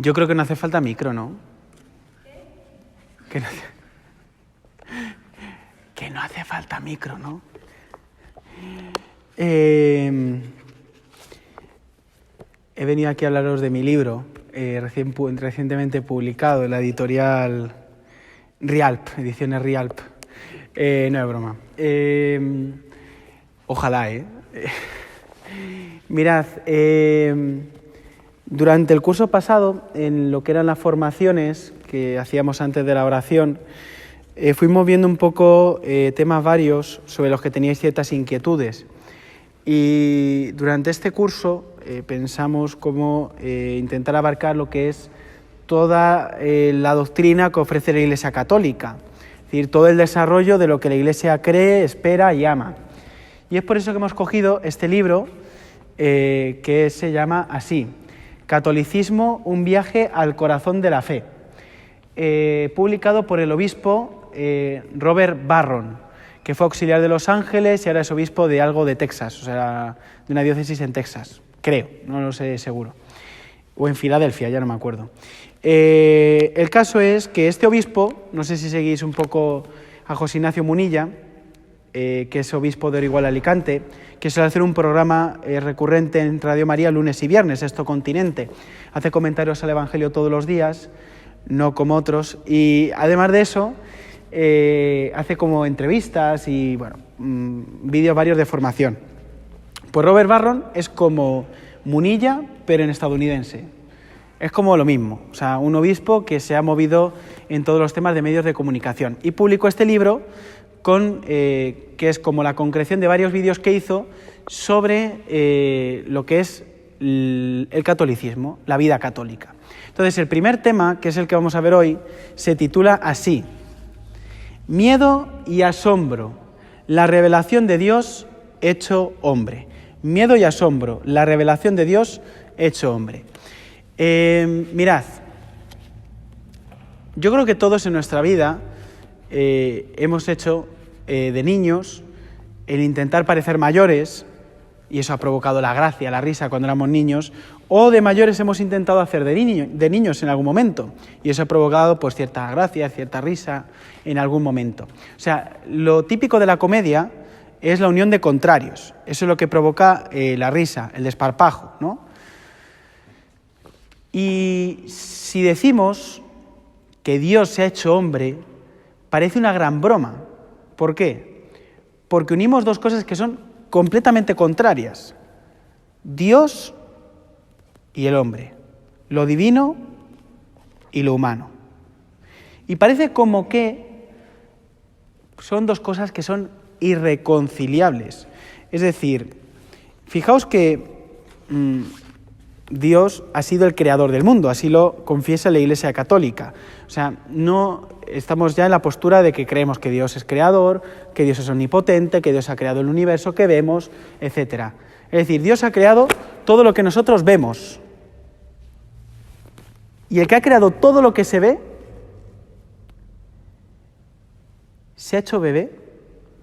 Yo creo que no hace falta micro, ¿no? Que no hace falta micro, ¿no? He venido aquí a hablaros de mi libro, recientemente publicado en la editorial Rialp, Ediciones Rialp. No es broma. Ojalá, Mirad, durante el curso pasado, en lo que eran las formaciones que hacíamos antes de la oración, fuimos viendo un poco temas varios sobre los que teníais ciertas inquietudes. Y durante este curso pensamos cómo intentar abarcar lo que es toda la doctrina que ofrece la Iglesia Católica, es decir, todo el desarrollo de lo que la Iglesia cree, espera y ama. Y es por eso que hemos cogido este libro que se llama así, Catolicismo, un viaje al corazón de la fe, publicado por el obispo Robert Barron, que fue auxiliar de Los Ángeles y ahora es obispo de algo de Texas, o sea, de una diócesis en Texas, creo, no lo sé seguro, o en Filadelfia, ya no me acuerdo. El caso es que este obispo, no sé si seguís un poco a José Ignacio Munilla, que es obispo de Orihuela Alicante, que suele hacer un programa recurrente en Radio María lunes y viernes, Esto Continente. Hace comentarios al Evangelio todos los días, no como otros, y además de eso, hace como entrevistas y, bueno, vídeos varios de formación. Pues Robert Barron es como Munilla, pero en estadounidense. Es como lo mismo, o sea, un obispo que se ha movido en todos los temas de medios de comunicación. Y publicó este libro que es como la concreción de varios vídeos que hizo sobre lo que es el catolicismo, la vida católica. Entonces, el primer tema, que es el que vamos a ver hoy, se titula así: Miedo y asombro, la revelación de Dios hecho hombre. Miedo y asombro, la revelación de Dios hecho hombre. Mirad, yo creo que todos en nuestra vida hemos hecho de niños el intentar parecer mayores, y eso ha provocado la gracia, la risa cuando éramos niños, o de mayores hemos intentado hacer de niños en algún momento, y eso ha provocado pues cierta gracia, cierta risa en algún momento. O sea, lo típico de la comedia es la unión de contrarios, eso es lo que provoca la risa, el desparpajo, ¿no? Y si decimos que Dios se ha hecho hombre, parece una gran broma. ¿Por qué? Porque unimos dos cosas que son completamente contrarias: Dios y el hombre, lo divino y lo humano. Y parece como que son dos cosas que son irreconciliables. Es decir, fijaos que Dios ha sido el creador del mundo, así lo confiesa la Iglesia Católica. O sea, no estamos ya en la postura de que creemos que Dios es creador, que Dios es omnipotente, que Dios ha creado el universo que vemos, etc. Es decir, Dios ha creado todo lo que nosotros vemos. Y el que ha creado todo lo que se ve, se ha hecho bebé.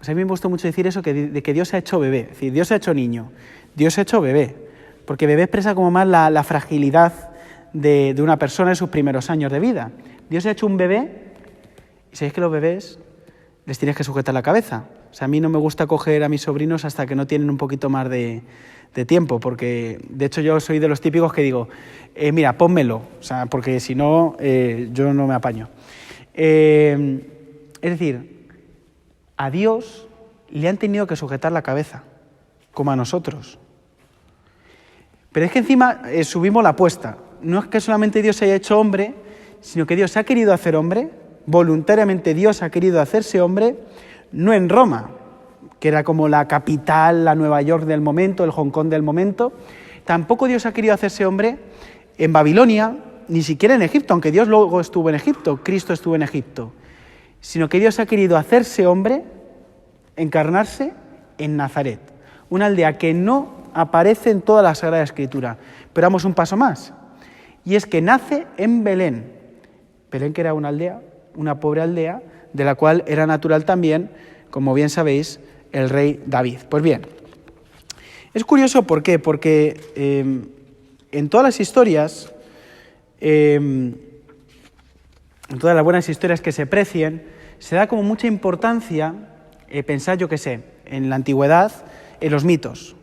O sea, a mí me gusta mucho decir eso, de que Dios se ha hecho bebé. Es decir, Dios se ha hecho niño, Dios se ha hecho bebé. Porque bebé expresa como más la fragilidad de una persona en sus primeros años de vida. Dios se ha hecho un bebé, y sabéis que los bebés les tienes que sujetar la cabeza. O sea, a mí no me gusta coger a mis sobrinos hasta que no tienen un poquito más de tiempo, porque de hecho yo soy de los típicos que digo, mira, pónmelo, o sea, porque si no, yo no me apaño. Es decir, a Dios le han tenido que sujetar la cabeza, como a nosotros. Pero es que encima subimos la apuesta. No es que solamente Dios se haya hecho hombre, sino que Dios ha querido hacer hombre, voluntariamente Dios ha querido hacerse hombre, no en Roma, que era como la capital, la Nueva York del momento, el Hong Kong del momento. Tampoco Dios ha querido hacerse hombre en Babilonia, ni siquiera en Egipto, aunque Dios luego estuvo en Egipto, Cristo estuvo en Egipto, sino que Dios ha querido hacerse hombre, encarnarse en Nazaret, una aldea que no aparece en toda la Sagrada Escritura. Pero vamos un paso más, y es que nace en Belén. Belén, que era una aldea, una pobre aldea, de la cual era natural también, como bien sabéis, el rey David. Pues bien, es curioso, ¿por qué? Porque en todas las historias en todas las buenas historias que se precien, se da como mucha importancia, pensad, yo qué sé, en la antigüedad, en los mitos.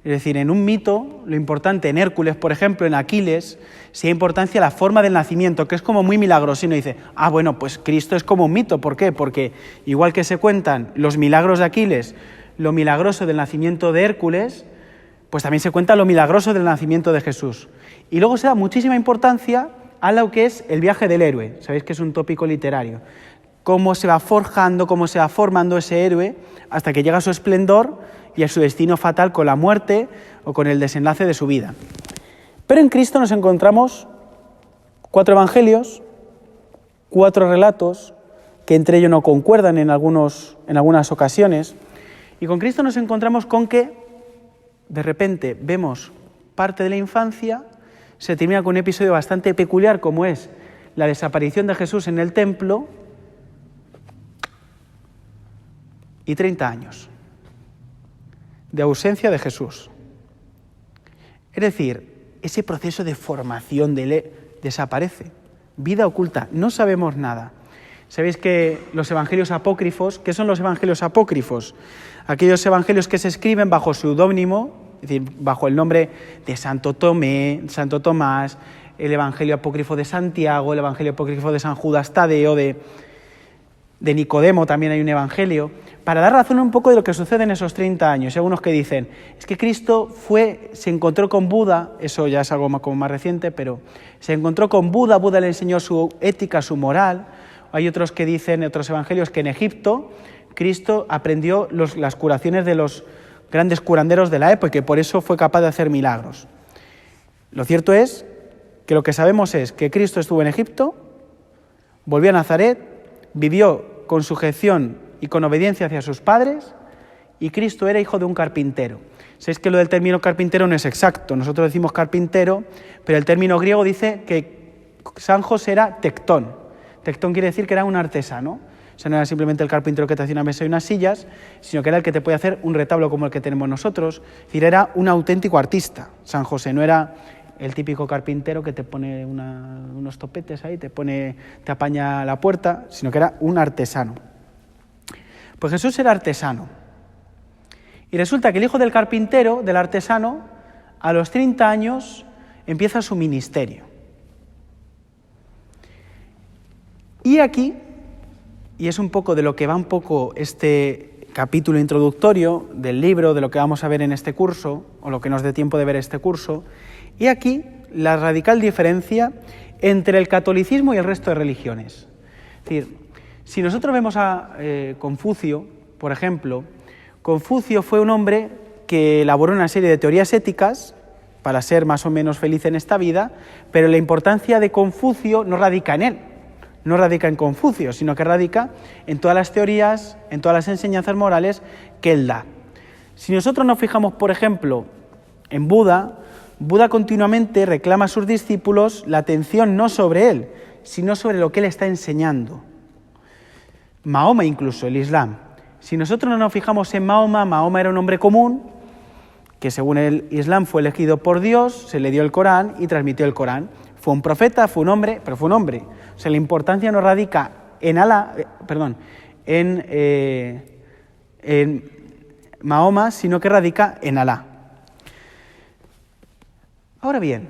Es decir, en un mito, lo importante, en Hércules, por ejemplo, en Aquiles, se da importancia a la forma del nacimiento, que es como muy milagroso. Y uno dice, bueno, pues Cristo es como un mito. ¿Por qué? Porque igual que se cuentan los milagros de Aquiles, lo milagroso del nacimiento de Hércules, pues también se cuenta lo milagroso del nacimiento de Jesús. Y luego se da muchísima importancia a lo que es el viaje del héroe. Sabéis que es un tópico literario. Cómo se va forjando, cómo se va formando ese héroe hasta que llega a su esplendor y a su destino fatal con la muerte o con el desenlace de su vida. Pero en Cristo nos encontramos 4 evangelios, 4 relatos, que entre ellos no concuerdan en algunas ocasiones, y con Cristo nos encontramos con que de repente vemos parte de la infancia, se termina con un episodio bastante peculiar como es la desaparición de Jesús en el templo y 30 años de ausencia de Jesús. Es decir, ese proceso de formación de él desaparece. Vida oculta, no sabemos nada. Sabéis que los evangelios apócrifos, ¿qué son los evangelios apócrifos? Aquellos evangelios que se escriben bajo seudónimo, es decir, bajo el nombre de Santo Tomé, Santo Tomás, el evangelio apócrifo de Santiago, el evangelio apócrifo de San Judas Tadeo, de Nicodemo también hay un evangelio, para dar razón un poco de lo que sucede en esos 30 años. Hay algunos que dicen, es que Cristo se encontró con Buda, eso ya es algo como más reciente, pero se encontró con Buda, Buda le enseñó su ética, su moral. Hay otros que dicen, otros evangelios, que en Egipto Cristo aprendió las curaciones de los grandes curanderos de la época y que por eso fue capaz de hacer milagros. Lo cierto es que lo que sabemos es que Cristo estuvo en Egipto, volvió a Nazaret, vivió con sujeción y con obediencia hacia sus padres, y Cristo era hijo de un carpintero. Sabéis que lo del término carpintero no es exacto, nosotros decimos carpintero, pero el término griego dice que San José era tectón. Tectón quiere decir que era un artesano, o sea, no era simplemente el carpintero que te hacía una mesa y unas sillas, sino que era el que te podía hacer un retablo como el que tenemos nosotros, es decir, era un auténtico artista. San José no era el típico carpintero que te pone unos topetes ahí, te apaña la puerta, sino que era un artesano. Pues Jesús era artesano. Y resulta que el hijo del carpintero, del artesano, a los 30 años empieza su ministerio. Y aquí, y es un poco de lo que va un poco este capítulo introductorio del libro, de lo que vamos a ver en este curso, o lo que nos dé tiempo de ver este curso, y aquí la radical diferencia entre el catolicismo y el resto de religiones. Es decir, si nosotros vemos a Confucio, por ejemplo, Confucio fue un hombre que elaboró una serie de teorías éticas para ser más o menos feliz en esta vida, pero la importancia de Confucio no radica en él, no radica en Confucio, sino que radica en todas las teorías, en todas las enseñanzas morales que él da. Si nosotros nos fijamos, por ejemplo, en Buda, Buda continuamente reclama a sus discípulos la atención no sobre él, sino sobre lo que él está enseñando. Mahoma incluso, el Islam. Si nosotros no nos fijamos en Mahoma, Mahoma era un hombre común, que según el Islam fue elegido por Dios, se le dio el Corán y transmitió el Corán. Fue un profeta, fue un hombre, pero fue un hombre. O sea, la importancia no radica en en Mahoma, sino que radica en Alá. Ahora bien,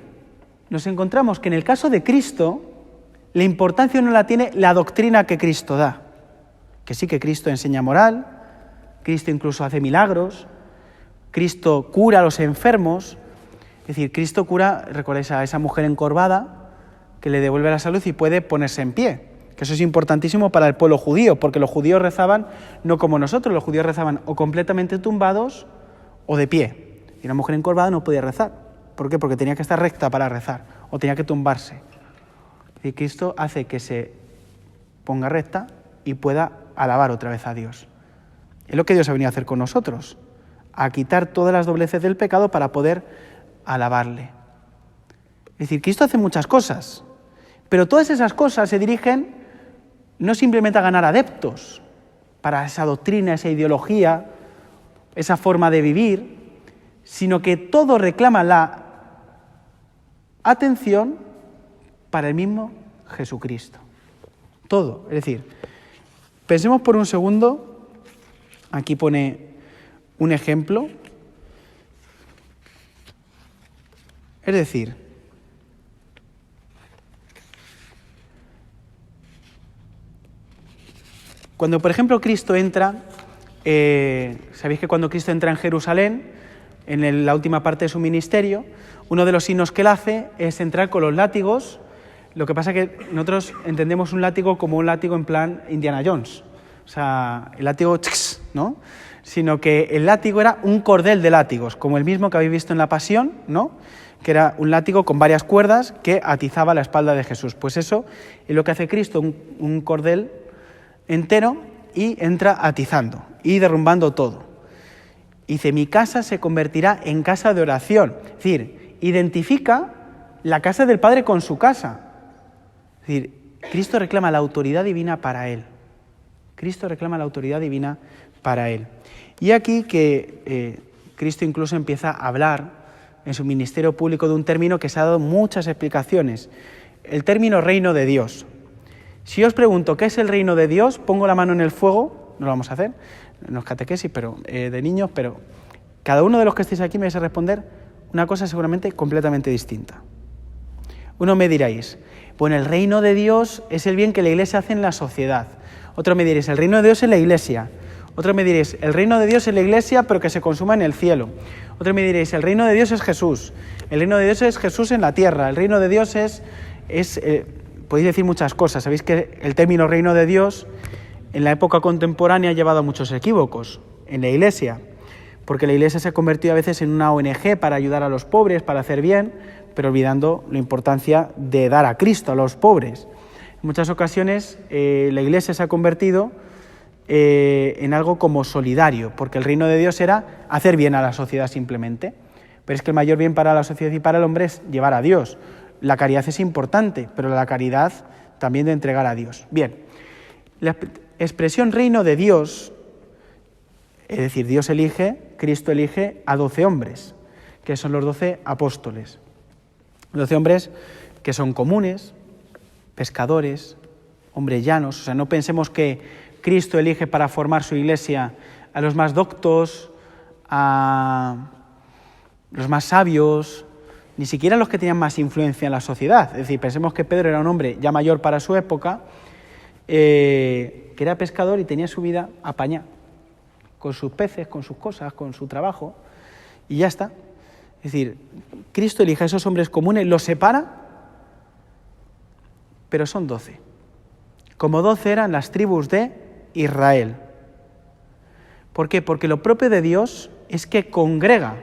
nos encontramos que en el caso de Cristo, la importancia no la tiene la doctrina que Cristo da. Que sí que Cristo enseña moral, Cristo incluso hace milagros, Cristo cura a los enfermos, es decir, Cristo cura, recordáis a esa mujer encorvada que le devuelve la salud y puede ponerse en pie, que eso es importantísimo para el pueblo judío, porque los judíos rezaban no como nosotros, los judíos rezaban o completamente tumbados o de pie, y una mujer encorvada no podía rezar. ¿Por qué? Porque tenía que estar recta para rezar, o tenía que tumbarse. Y Cristo hace que se ponga recta y pueda alabar otra vez a Dios. Es lo que Dios ha venido a hacer con nosotros, a quitar todas las dobleces del pecado para poder alabarle. Es decir, Cristo hace muchas cosas, pero todas esas cosas se dirigen no simplemente a ganar adeptos para esa doctrina, esa ideología, esa forma de vivir, sino que todo reclama la atención para el mismo Jesucristo. Todo. Es decir, pensemos por un segundo, aquí pone un ejemplo. Es decir, cuando por ejemplo Cristo entra, sabéis que cuando Cristo entra en Jerusalén, en la última parte de su ministerio, uno de los signos que él hace es entrar con los látigos. Lo que pasa es que nosotros entendemos un látigo como un látigo en plan Indiana Jones, o sea, el látigo, ¿no? Sino que el látigo era un cordel de látigos, como el mismo que habéis visto en la Pasión, ¿no? Que era un látigo con varias cuerdas que atizaba la espalda de Jesús. Pues eso es lo que hace Cristo, un cordel entero, y entra atizando y derrumbando todo. Dice, mi casa se convertirá en casa de oración. Es decir, identifica la casa del Padre con su casa. Es decir, Cristo reclama la autoridad divina para él. Cristo reclama la autoridad divina para él. Y aquí que Cristo incluso empieza a hablar en su ministerio público de un término que se ha dado muchas explicaciones. El término reino de Dios. Si os pregunto qué es el reino de Dios, pongo la mano en el fuego, no lo vamos a hacer, no es catequesis, pero de niños, pero cada uno de los que estéis aquí me vais a responder una cosa seguramente completamente distinta. Uno me diréis, bueno, el reino de Dios es el bien que la Iglesia hace en la sociedad. Otro me diréis, el reino de Dios es la Iglesia. Otro me diréis, el reino de Dios es la Iglesia, pero que se consuma en el cielo. Otro me diréis, el reino de Dios es Jesús. El reino de Dios es Jesús en la tierra. El reino de Dios podéis decir muchas cosas. Sabéis que el término reino de Dios en la época contemporánea ha llevado a muchos equívocos en la Iglesia, porque la Iglesia se ha convertido a veces en una ONG para ayudar a los pobres, para hacer bien, pero olvidando la importancia de dar a Cristo a los pobres. En muchas ocasiones la Iglesia se ha convertido en algo como solidario, porque el reino de Dios era hacer bien a la sociedad simplemente, pero es que el mayor bien para la sociedad y para el hombre es llevar a Dios. La caridad es importante, pero la caridad también de entregar a Dios. Bien, la expresión reino de Dios, es decir, Dios elige, Cristo elige a 12 hombres, que son los 12 apóstoles. 12 hombres que son comunes, pescadores, hombres llanos. O sea, no pensemos que Cristo elige para formar su iglesia a los más doctos, a los más sabios, ni siquiera los que tenían más influencia en la sociedad. Es decir, pensemos que Pedro era un hombre ya mayor para su época, que era pescador y tenía su vida apañada, con sus peces, con sus cosas, con su trabajo, y ya está. Es decir, Cristo elige a esos hombres comunes, los separa, pero son 12. Como 12 eran las tribus de Israel. ¿Por qué? Porque lo propio de Dios es que congrega.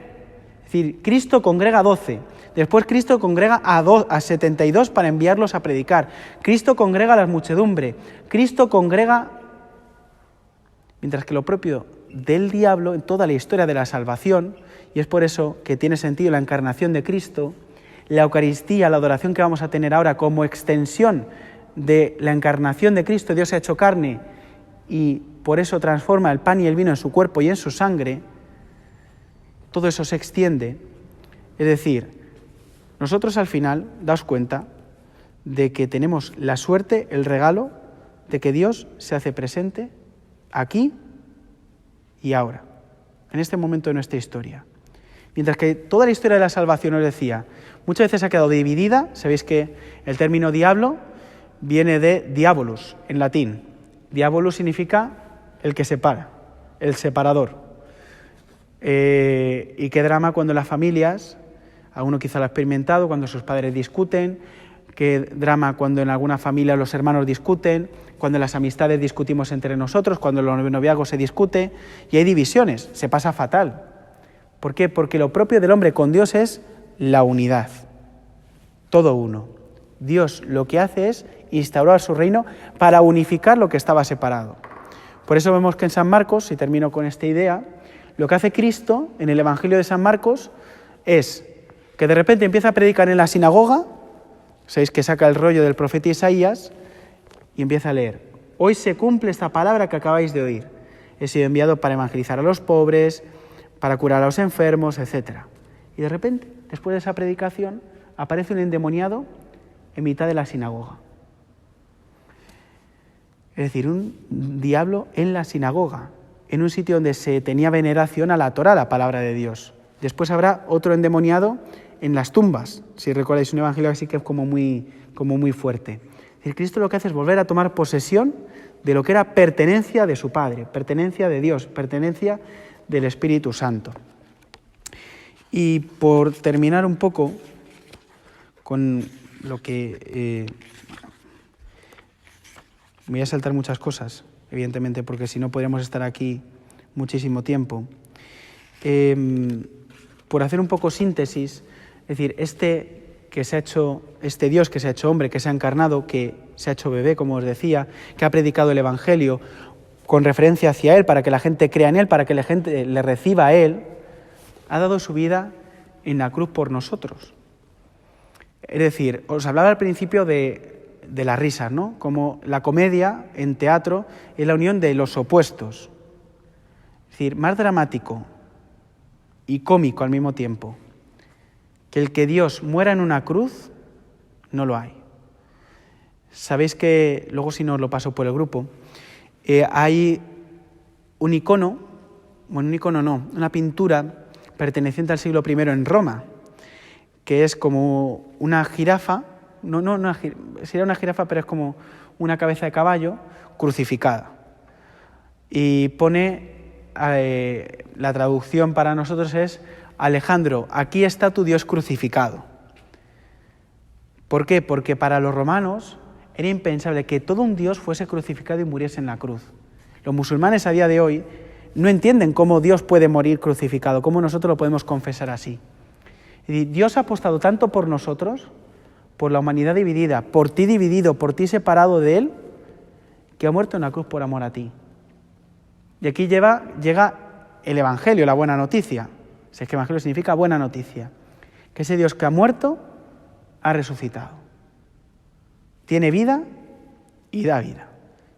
Es decir, Cristo congrega a 12. Después Cristo congrega a 72 para enviarlos a predicar. Cristo congrega a la muchedumbre. Cristo congrega... Mientras que lo propio del diablo en toda la historia de la salvación, y es por eso que tiene sentido la encarnación de Cristo, la Eucaristía, la adoración que vamos a tener ahora como extensión de la encarnación de Cristo, Dios se ha hecho carne y por eso transforma el pan y el vino en su cuerpo y en su sangre, todo eso se extiende. Es decir, nosotros al final, daos cuenta de que tenemos la suerte, el regalo de que Dios se hace presente aquí y ahora, en este momento de nuestra historia. Mientras que toda la historia de la salvación, os decía, muchas veces ha quedado dividida. Sabéis que el término diablo viene de diabolus, en latín. Diabolus significa el que separa, el separador. Y qué drama cuando las familias, alguno quizá lo ha experimentado, cuando sus padres discuten, qué drama cuando en alguna familia los hermanos discuten, cuando en las amistades discutimos entre nosotros, cuando en los noviazgos se discute y hay divisiones, se pasa fatal. ¿Por qué? Porque lo propio del hombre con Dios es la unidad, todo uno. Dios lo que hace es instaurar su reino para unificar lo que estaba separado. Por eso vemos que en San Marcos, y termino con esta idea, lo que hace Cristo en el Evangelio de San Marcos es que de repente empieza a predicar en la sinagoga, sabéis que saca el rollo del profeta Isaías y empieza a leer. Hoy se cumple esta palabra que acabáis de oír. He sido enviado para evangelizar a los pobres, para curar a los enfermos, etc. Y de repente, después de esa predicación, aparece un endemoniado en mitad de la sinagoga. Es decir, un diablo en la sinagoga, en un sitio donde se tenía veneración a la Torá, la palabra de Dios. Después habrá otro endemoniado en las tumbas. Si recordáis, un evangelio así que es como muy fuerte. Es decir, Cristo lo que hace es volver a tomar posesión de lo que era pertenencia de su Padre, pertenencia de Dios, pertenencia del Espíritu Santo. Y por terminar un poco con lo que... voy a saltar muchas cosas, evidentemente, porque si no podríamos estar aquí muchísimo tiempo. Por hacer un poco síntesis, es decir, este Dios que se ha hecho hombre, que se ha encarnado, que se ha hecho bebé, como os decía, que ha predicado el Evangelio con referencia hacia Él, para que la gente crea en Él, para que la gente le reciba a Él, ha dado su vida en la cruz por nosotros. Es decir, os hablaba al principio de las risas, ¿no? Como la comedia en teatro es la unión de los opuestos. Es decir, más dramático y cómico al mismo tiempo que el que Dios muera en una cruz, no lo hay. Sabéis que, luego si no os lo paso por el grupo, hay un icono, bueno, un icono no, una pintura perteneciente al siglo I en Roma, que es como una jirafa, sería una jirafa, pero es como una cabeza de caballo crucificada. Y pone, la traducción para nosotros es: Alejandro, aquí está tu Dios crucificado. ¿Por qué? Porque para los romanos era impensable que todo un Dios fuese crucificado y muriese en la cruz. Los musulmanes a día de hoy no entienden cómo Dios puede morir crucificado, cómo nosotros lo podemos confesar así. Y Dios ha apostado tanto por nosotros, por la humanidad dividida, por ti dividido, por ti separado de Él, que ha muerto en la cruz por amor a ti. Y aquí llega el Evangelio, la buena noticia. Si es que Evangelio significa buena noticia. Que ese Dios que ha muerto, ha resucitado. Tiene vida y da vida.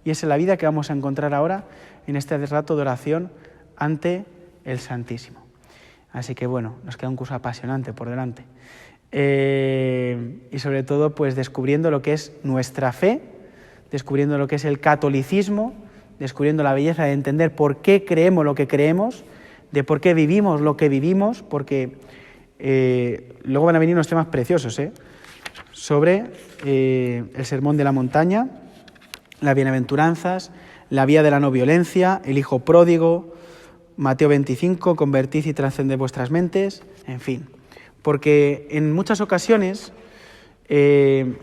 Y esa es la vida que vamos a encontrar ahora en este rato de oración ante el Santísimo. Así que bueno, nos queda un curso apasionante por delante. Y sobre todo, pues descubriendo lo que es nuestra fe, descubriendo lo que es el catolicismo, descubriendo la belleza de entender por qué creemos lo que creemos, de por qué vivimos lo que vivimos, porque luego van a venir unos temas preciosos, sobre el Sermón de la Montaña, las bienaventuranzas, la vía de la no violencia, el Hijo pródigo, Mateo 25, convertid y trascended vuestras mentes, en fin. Porque en muchas ocasiones, el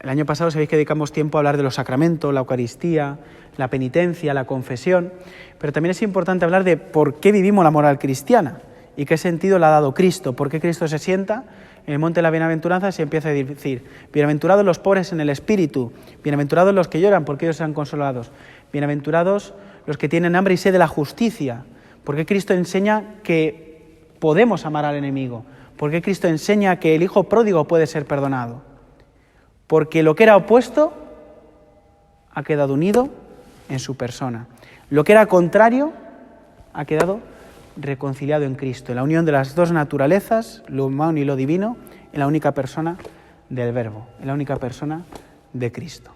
año pasado sabéis que dedicamos tiempo a hablar de los sacramentos, la Eucaristía, la penitencia, la confesión, pero también es importante hablar de por qué vivimos la moral cristiana y qué sentido le ha dado Cristo, por qué Cristo se sienta en el monte de la bienaventuranza y se empieza a decir: bienaventurados los pobres en el espíritu, bienaventurados los que lloran porque ellos serán consolados, bienaventurados los que tienen hambre y sed de la justicia, porque Cristo enseña que podemos amar al enemigo, porque Cristo enseña que el hijo pródigo puede ser perdonado, porque lo que era opuesto ha quedado unido en su persona, lo que era contrario ha quedado reconciliado en Cristo, en la unión de las dos naturalezas, lo humano y lo divino, en la única persona del Verbo, en la única persona de Cristo.